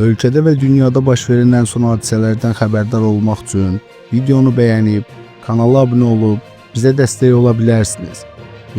Ölkədə və dünyada baş verən ən son hadisələrdən xəbərdar olmaq üçün videonu bəyənib, kanala abunə olub, bizə dəstək ola bilərsiniz.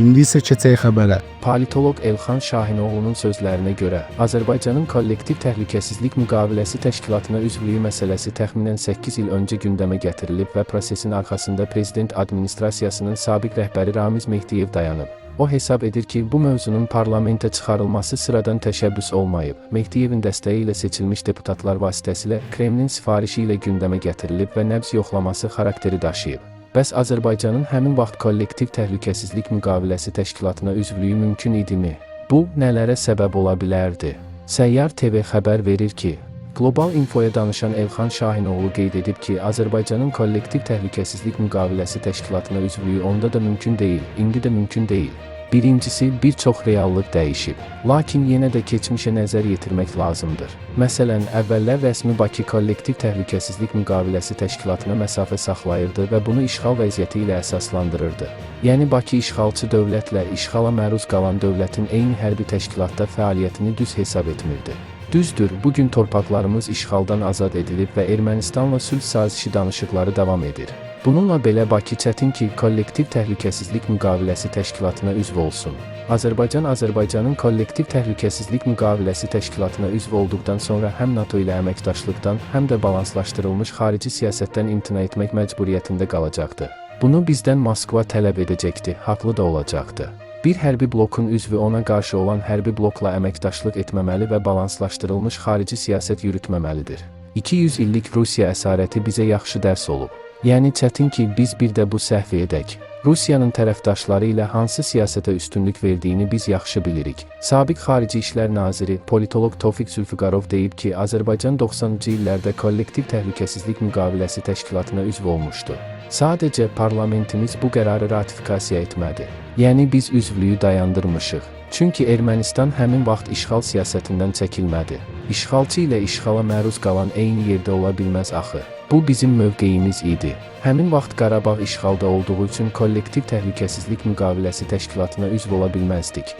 İndi isə keçək xəbərə. Politoloq Elxan Şahinoğlu'nun sözlərinə görə, Azərbaycanın kollektiv təhlükəsizlik müqaviləsi təşkilatına üzvlüyü məsələsi təxminən 8 il öncə gündəmə gətirilib və prosesin arxasında prezident administrasiyasının sabiq rəhbəri Ramiz Mehdiyev dayanıb. O hesab edir ki, bu mövzunun parlamentə çıxarılması sıradan təşəbbüs olmayıb. Mehdiyevin dəstəyi ilə seçilmiş deputatlar vasitəsilə Kremlin sifarişi ilə gündəmə gətirilib və nəbz yoxlaması xarakteri daşıyıb. Bəs Azərbaycanın həmin vaxt kollektiv təhlükəsizlik müqaviləsi təşkilatına üzvlüyü mümkün idimi? Bu, nələrə səbəb ola bilərdi? Səyyar TV xəbər verir ki, Qlobal Infoya danışan Elxan Şahinoğlu qeyd edib ki, Azərbaycanın kollektiv təhlükəsizlik müqaviləsi təşkilatına üzvlüyü onda da mümkün deyil, indi də mümkün deyil. Birincisi, bir çox reallıq dəyişib. Lakin yenə də keçmişə nəzər yetirmək lazımdır. Məsələn, əvvəllər rəsmi Bakı kollektiv təhlükəsizlik müqaviləsi təşkilatına məsafə saxlayırdı və bunu işğal vəziyyəti ilə əsaslandırırdı. Yəni Bakı işğalçı dövlətlə işğala məruz qalan dövlətin eyni hərbi təşkilatda fəaliyyətini düz hesab etmirdi. Düzdür, bugün torpaqlarımız işğaldan azad edilib və Ermənistanla sülh sazişi danışıqları davam edir. Bununla belə Bakı çətin ki, kollektiv təhlükəsizlik müqaviləsi təşkilatına üzv olsun. Azərbaycanın kollektiv təhlükəsizlik müqaviləsi təşkilatına üzv olduqdan sonra həm NATO ilə əməkdaşlıqdan, həm də balanslaşdırılmış xarici siyasətdən imtina etmək məcburiyyətində qalacaqdı. Bunu bizdən Moskva tələb edəcəkdi, haqlı da olacaqdı. Bir hərbi blokun üzvü ona qarşı olan hərbi blokla əməkdaşlıq etməməli və balanslaşdırılmış xarici siyasət yürütməməlidir. 200 illik Rusiya əsarəti bizə yaxşı dərs olub. Yəni çətin ki, biz bir də bu səhvi edək. Rusiyanın tərəfdaşları ilə hansı siyasətə üstünlük verdiyini biz yaxşı bilirik. Sabiq Xarici İşlər Naziri, politoloq Tofiq Zülfüqarov deyib ki, Azərbaycan 90-cı illərdə kollektiv təhlükəsizlik müqaviləsi təşkilatına üzv olmuşdu. Sadəcə parlamentimiz bu qərarı ratifikasiya etmədi. Yəni biz üzvlüyü dayandırmışıq. Çünki Ermənistan həmin vaxt işğal siyasətindən çəkilmədi. İşğalçı ilə işğala məruz qalan eyni yerdə ola bilməz axı. Bu bizim mövqeyimiz idi. Həmin vaxt Qarabağ işğalda olduğu üçün kollektiv təhlükəsizlik müqaviləsi təşkilatına üzv ola bilməzdik.